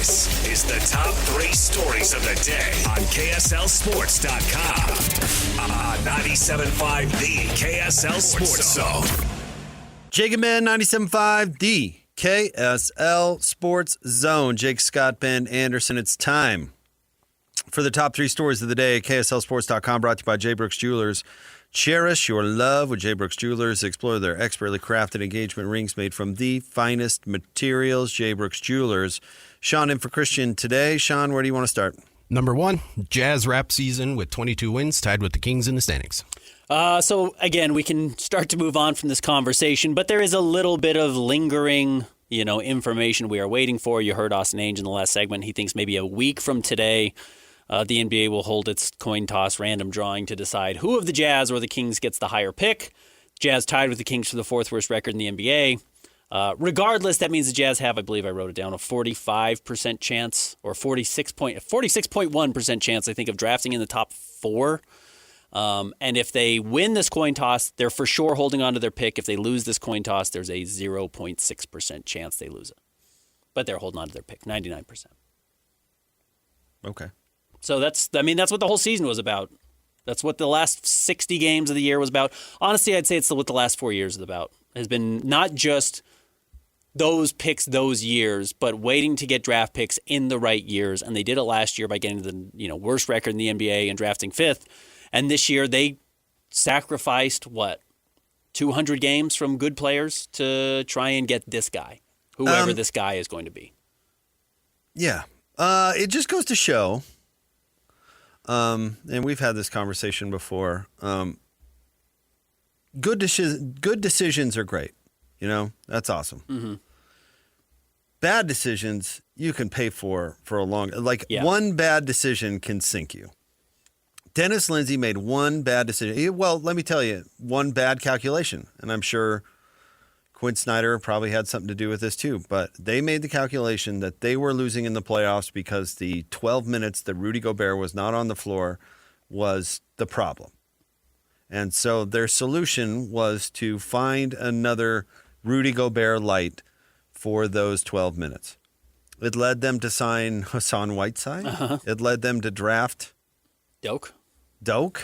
This is the top 3 stories of the day on KSLSports.com. 97.5 The KSL Sports Zone. Jacob Ben, 97.5 The KSL Sports Zone. Jake Scott, Ben Anderson. It's time for the top 3 stories of the day at KSLSports.com, brought to you by J. Brooks Jewelers. Cherish your love with J. Brooks Jewelers. Explore their expertly crafted engagement rings made from the finest materials. J. Brooks Jewelers. Sean in for Christian today. Sean, where do you want to start? Number 1, Jazz wrap season with 22 wins, tied with the Kings in the standings. So, again, we can start to move on from this conversation, but there is a little bit of lingering, information we are waiting for. You heard Austin Ainge in the last segment. He thinks maybe a week from today, the NBA will hold its coin toss random drawing to decide who of the Jazz or the Kings gets the higher pick. Jazz tied with the Kings for the 4th worst record in the NBA. Regardless, that means the Jazz have, I believe I wrote it down, a 45% chance or 46.1% chance, I think, of drafting in the top 4. And if they win this coin toss, they're for sure holding on to their pick. If they lose this coin toss, there's a 0.6% chance they lose it. But they're holding on to their pick, 99%. Okay. So that's what the whole season was about. That's what the last 60 games of the year was about. Honestly, I'd say it's what the last 4 years is about. It has been not just those picks those years, but waiting to get draft picks in the right years. And they did it last year by getting the worst record in the NBA and drafting 5th. And this year they sacrificed, 200 games from good players to try and get this guy, whoever this guy is going to be. Yeah. It just goes to show, and we've had this conversation before, good decisions are great. That's awesome. Mm-hmm. Bad decisions you can pay for a long, one bad decision can sink you. Dennis Lindsay made one bad decision. Well, let me tell you, one bad calculation. And I'm sure Quinn Snyder probably had something to do with this too. But they made the calculation that they were losing in the playoffs because the 12 minutes that Rudy Gobert was not on the floor was the problem. And so their solution was to find another Rudy Gobert light for those 12 minutes. It led them to sign Hassan Whiteside. Uh-huh. It led them to draft Doak. I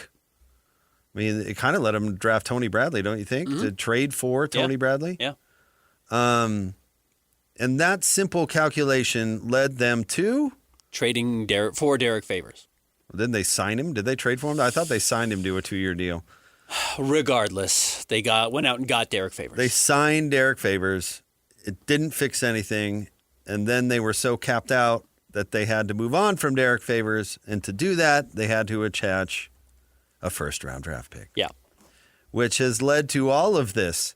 mean, it kind of let them draft Tony Bradley, don't you think? Mm-hmm. To trade for Tony Bradley? Yeah. And that simple calculation led them to trading for Derek Favors. Didn't they sign him? Did they trade for him? I thought they signed him to a 2-year deal. Regardless, they went out and got Derek Favors. They signed Derek Favors. It didn't fix anything. And then they were so capped out that they had to move on from Derek Favors, and to do that, they had to attach a first-round draft pick. Yeah. Which has led to all of this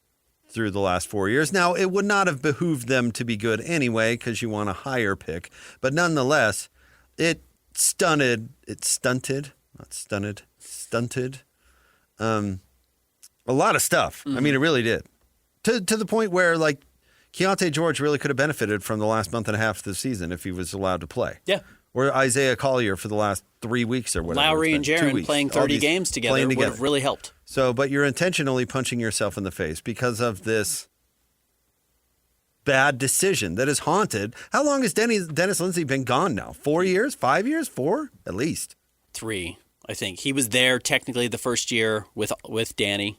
through the last 4 years. Now, it would not have behooved them to be good anyway, because you want a higher pick. But nonetheless, it stunted a lot of stuff. Mm-hmm. I mean, it really did. To the point where, Keontae George really could have benefited from the last month and a half of the season if he was allowed to play. Yeah. Or Isaiah Collier for the last 3 weeks or whatever. Lowry and Jaren playing 30 games together would have really helped. So, but you're intentionally punching yourself in the face because of this bad decision that has haunted. How long has Dennis Lindsay been gone now? 4 years? 5 years? 4? At least. 3, I think. He was there technically the first year with Danny,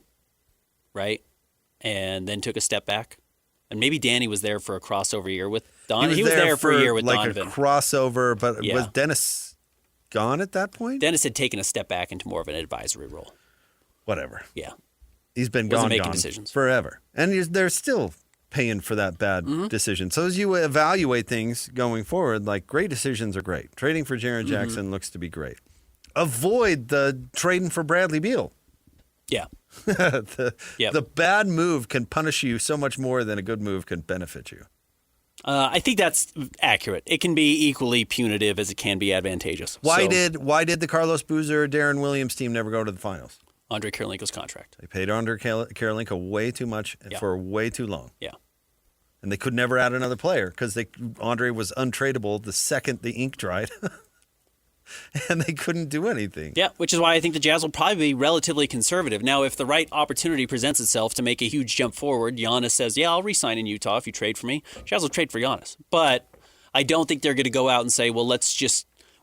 right? And then took a step back. And maybe Danny was there for a crossover year with Donovan. He was there for a year with Donovan. A crossover, but was Dennis gone at that point? Dennis had taken a step back into more of an advisory role. Whatever. Yeah. He's been gone decisions forever. And they're still paying for that bad decision. So as you evaluate things going forward, great decisions are great. Trading for Jaren Jackson looks to be great. Avoid the trading for Bradley Beal. Yeah. The bad move can punish you so much more than a good move can benefit you. I think that's accurate. It can be equally punitive as it can be advantageous. Why did the Carlos Boozer, Darren Williams team never go to the finals? Andre Karolinko's contract. They paid Andre Karolinko way too much for way too long. Yeah. And they could never add another player because Andre was untradeable the second the ink dried. And they couldn't do anything. Yeah, which is why I think the Jazz will probably be relatively conservative. Now, if the right opportunity presents itself to make a huge jump forward, Giannis says, I'll re-sign in Utah if you trade for me. Jazz will trade for Giannis. But I don't think they're going to go out and say, well,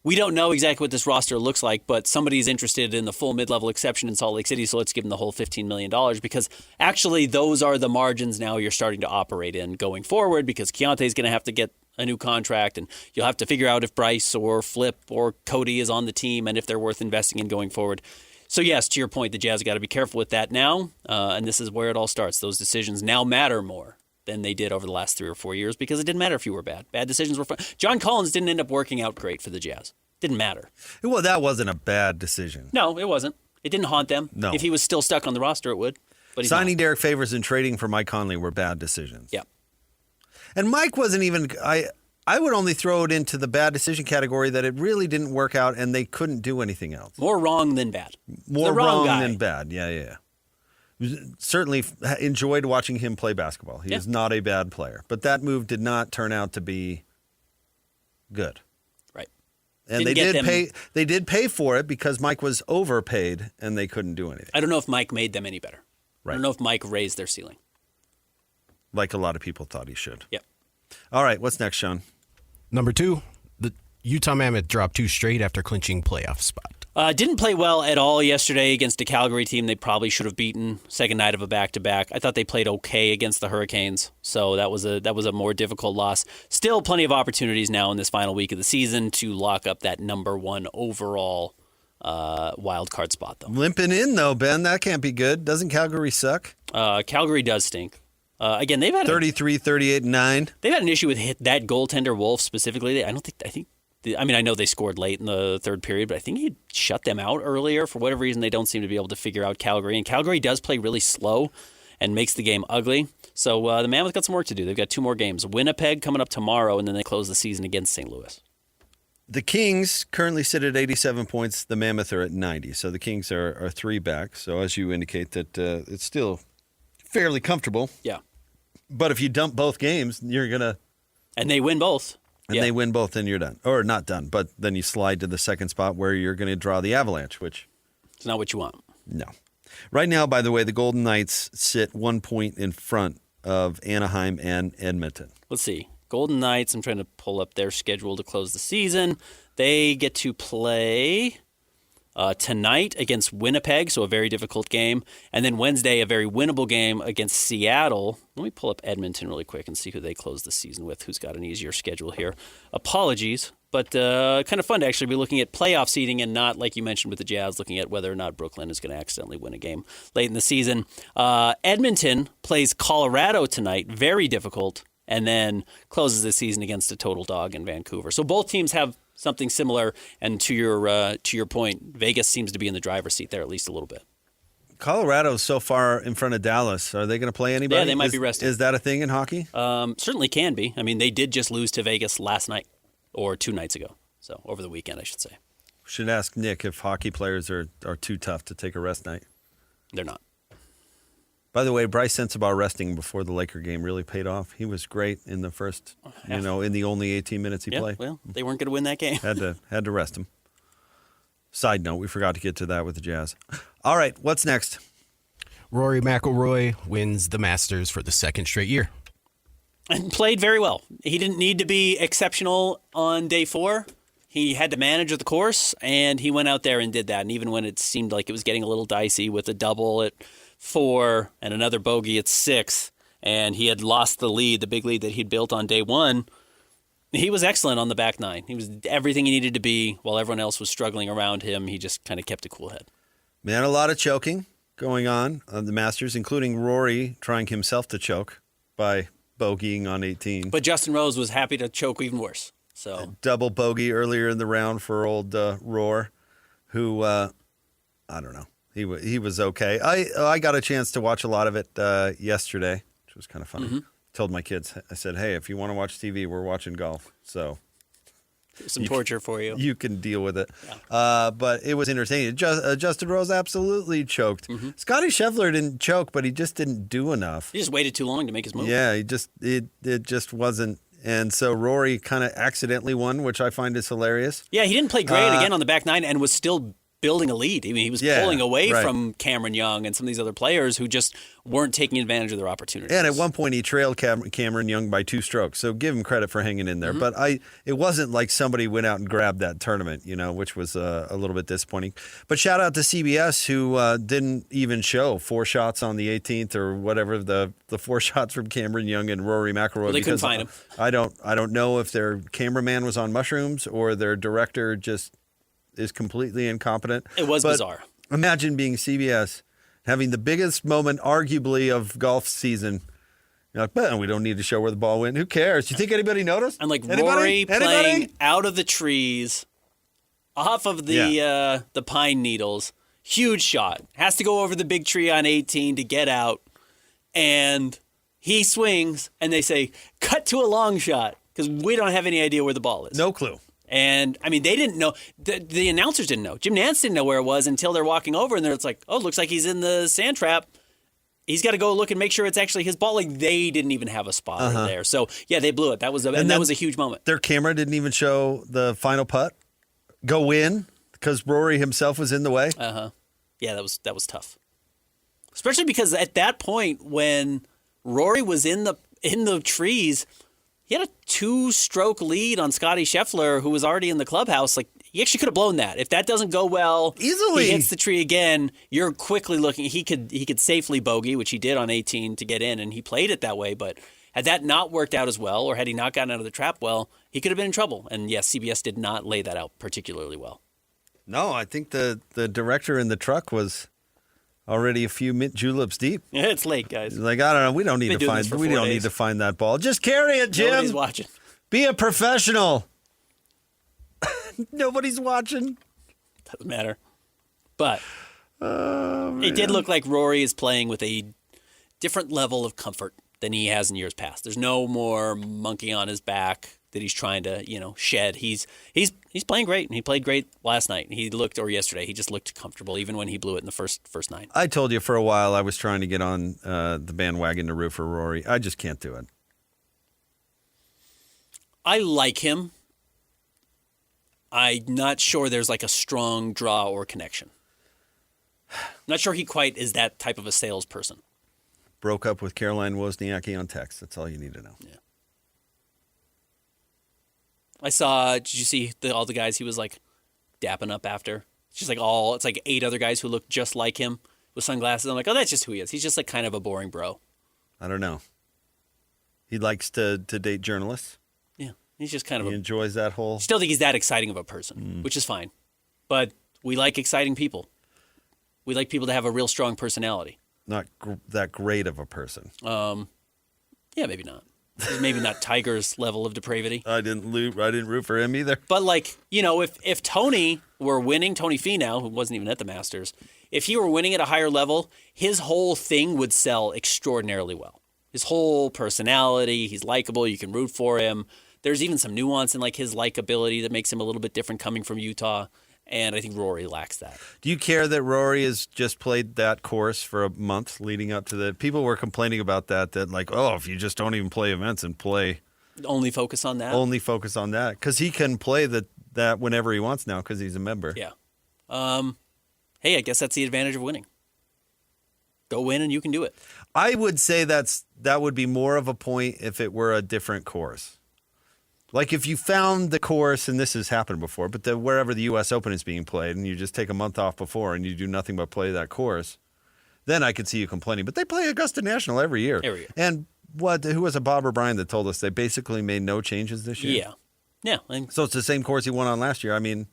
we don't know exactly what this roster looks like, but somebody's interested in the full mid-level exception in Salt Lake City, so let's give them the whole $15 million, because actually those are the margins now you're starting to operate in going forward, because Keontae's going to have to get a new contract, and you'll have to figure out if Bryce or Flip or Cody is on the team and if they're worth investing in going forward. So yes, to your point, the Jazz got to be careful with that now, and this is where it all starts. Those decisions now matter more than they did over the last 3 or 4 years, because it didn't matter if you were bad. Bad decisions were fun. John Collins didn't end up working out great for the Jazz. Didn't matter. Well, that wasn't a bad decision. No, it wasn't. It didn't haunt them. No. If he was still stuck on the roster, it would. But signing Derek Favors and trading for Mike Conley were bad decisions. Yeah. And Mike wasn't even. I would only throw it into the bad decision category that it really didn't work out and they couldn't do anything else. More wrong than bad. More wrong than bad. Yeah. Certainly enjoyed watching him play basketball. He is not a bad player. But that move did not turn out to be good. Right. And they did pay for it because Mike was overpaid and they couldn't do anything. I don't know if Mike made them any better. Right. I don't know if Mike raised their ceiling. Like a lot of people thought he should. Yep. All right, what's next, Sean? Number 2, the Utah Mammoth dropped 2 straight after clinching playoff spot. Didn't play well at all yesterday against a Calgary team they probably should have beaten. Second night of a back-to-back. I thought they played okay against the Hurricanes, so that was a more difficult loss. Still plenty of opportunities now in this final week of the season to lock up that number 1 overall wild card spot, though. Limping in, though, Ben. That can't be good. Doesn't Calgary suck? Calgary does stink. Again, they've had 33, 38, 9. They've had an issue with that goaltender Wolf specifically. I know they scored late in the third period, but I think he shut them out earlier. For whatever reason, they don't seem to be able to figure out Calgary. And Calgary does play really slow and makes the game ugly. So the Mammoth got some work to do. They've got 2 more games. Winnipeg coming up tomorrow, and then they close the season against St. Louis. The Kings currently sit at 87 points. The Mammoth are at 90. So the Kings are 3 back. So as you indicate that it's still fairly comfortable. Yeah. But if you dump both games, you're going to... And they win both. And they win both, then you're done. Or not done, but then you slide to the second spot where you're going to draw the Avalanche, which... It's not what you want. No. Right now, by the way, the Golden Knights sit 1 point in front of Anaheim and Edmonton. Let's see. Golden Knights, I'm trying to pull up their schedule to close the season. They get to play... tonight against Winnipeg, so a very difficult game. And then Wednesday, a very winnable game against Seattle. Let me pull up Edmonton really quick and see who they close the season with, who's got an easier schedule here. Apologies, but kind of fun to actually be looking at playoff seeding and not, like you mentioned with the Jazz, looking at whether or not Brooklyn is going to accidentally win a game late in the season. Edmonton plays Colorado tonight, very difficult, and then closes the season against a total dog in Vancouver. So both teams have something similar, and to your point, Vegas seems to be in the driver's seat there at least a little bit. Colorado's so far in front of Dallas. Are they going to play anybody? Yeah, they might be resting. Is that a thing in hockey? Certainly can be. I mean, they did just lose to Vegas last night, or 2 nights ago. So over the weekend, I should say. Should ask Nick if hockey players are too tough to take a rest night. They're not. By the way, Bryce Sensabaugh resting before the Laker game really paid off. He was great in the first, in the only 18 minutes he played. Well, they weren't going to win that game. Had to rest him. Side note, we forgot to get to that with the Jazz. All right, what's next? Rory McIlroy wins the Masters for the 2nd straight year. And played very well. He didn't need to be exceptional on day 4. He had to manage the course, and he went out there and did that. And even when it seemed like it was getting a little dicey with a double at 4 and another bogey at 6, and he had lost the lead, the big lead that he'd built on day 1, he was excellent on the back 9. He was everything he needed to be while everyone else was struggling around him. He just kind of kept a cool head. Man, a lot of choking going on the Masters, including Rory trying himself to choke by bogeying on 18. But Justin Rose was happy to choke even worse. So a double bogey earlier in the round for old Roar, who, I don't know. He was okay. I got a chance to watch a lot of it yesterday, which was kind of funny. Mm-hmm. Told my kids, I said, hey, if you want to watch TV, we're watching golf. So some torture for you. You can deal with it. Yeah. But it was entertaining. Justin Rose absolutely choked. Mm-hmm. Scotty Scheffler didn't choke, but he just didn't do enough. He just waited too long to make his move. Yeah, it just wasn't. And so Rory kind of accidentally won, which I find is hilarious. Yeah, he didn't play great again on the back 9 and was still building a lead. I mean, he was pulling away from Cameron Young and some of these other players who just weren't taking advantage of their opportunities. And at one point, he trailed Cameron Young by 2 strokes. So give him credit for hanging in there. But it wasn't like somebody went out and grabbed that tournament, which was a little bit disappointing. But shout out to CBS, who didn't even show 4 shots on the 18th or whatever, the 4 shots from Cameron Young and Rory McIlroy. Well, they couldn't find him. I don't know if their cameraman was on mushrooms or their director just is completely incompetent. It was bizarre. Imagine being CBS, having the biggest moment, arguably, of golf season. You're like, well, we don't need to show where the ball went. Who cares? Do you think anybody noticed? And Rory playing out of the trees, off of the pine needles, huge shot. Has to go over the big tree on 18 to get out, and he swings, and they say, cut to a long shot, because we don't have any idea where the ball is. No clue. And, I mean, they didn't know. The announcers didn't know. Jim Nantz didn't know where it was until they're walking over, and it's like, oh, it looks like he's in the sand trap. He's got to go look and make sure it's actually his ball. Like, they didn't even have a spotter there. So, yeah, they blew it. That was a huge moment. Their camera didn't even show the final putt go in because Rory himself was in the way. Yeah, that was tough. Especially because at that point, when Rory was in the trees, he had a 2-stroke lead on Scottie Scheffler, who was already in the clubhouse. Like, he actually could have blown that. If that doesn't go well, easily he hits the tree again. You're quickly looking. He could safely bogey, which he did on 18 to get in, and he played it that way. But had that not worked out as well, or had he not gotten out of the trap well, he could have been in trouble. And yes, CBS did not lay that out particularly well. No, I think the director in the truck was already a few mint juleps deep. Yeah, it's late, guys. Like, I don't know. We don't need to find that ball. Just carry it, Jim. Nobody's watching. Be a professional. Nobody's watching. Doesn't matter. But it did look like Rory is playing with a different level of comfort than he has in years past. There's no more monkey on his back that he's trying to, shed. He's playing great, and he played great last night. Yesterday. He just looked comfortable, even when he blew it in the first 9. I told you for a while I was trying to get on the bandwagon to root for Rory. I just can't do it. I like him. I'm not sure there's like a strong draw or connection. Not sure he quite is that type of a salesperson. Broke up with Caroline Wozniacki on text. That's all you need to know. Yeah. Did you see all the guys he was like dapping up after? It's just it's like 8 other guys who look just like him with sunglasses. I'm like, oh, that's just who he is. He's just like kind of a boring bro. I don't know. He likes to date journalists. Yeah. He's just kind of he enjoys that whole. Still think he's that exciting of a person, which is fine. But we like exciting people. We like people to have a real strong personality. Not that great of a person. Yeah, maybe not. Maybe not Tiger's level of depravity. I didn't root for him either. But if Tony were winning, Tony Finau, who wasn't even at the Masters, if he were winning at a higher level, his whole thing would sell extraordinarily well. His whole personality, he's likable, you can root for him. There's even some nuance in his likability that makes him a little bit different coming from Utah. And I think Rory lacks that. Do you care that Rory has just played that course for a month leading up to the... People were complaining about that if you just don't even play events and play... Only focus on that? Only focus on that. Because he can play that whenever he wants now because he's a member. Yeah. Hey, I guess that's the advantage of winning. Go win and you can do it. I would say that would be more of a point if it were a different course. Like if you found the course, and this has happened before, but wherever the U.S. Open is being played, and you just take a month off before and you do nothing but play that course, then I could see you complaining. But they play Augusta National every year. Every year. And who was it, Bob or Brian, that told us they basically made no changes this year? Yeah. Yeah. So it's the same course he won on last year. I mean...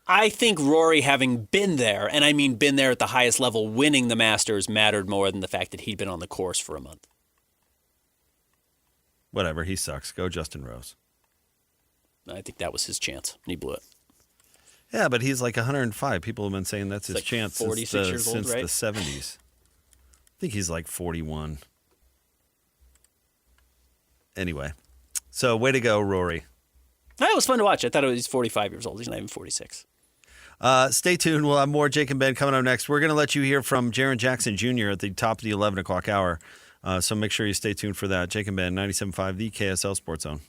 I think Rory having been there, and I mean been there at the highest level, winning the Masters mattered more than the fact that he'd been on the course for a month. Whatever. He sucks. Go Justin Rose. I think that was his chance, and he blew it. Yeah, but he's like 105. People have been saying that's his chance 46 years old, right? Since the 70s. I think he's like 41. Anyway, so way to go, Rory. It was fun to watch. I thought he was 45 years old. He's not even 46. Stay tuned. We'll have more Jake and Ben coming up next. We're going to let you hear from Jaren Jackson Jr. at the top of the 11 o'clock hour. So make sure you stay tuned for that. Jake and Ben, 97.5, the KSL Sports Zone.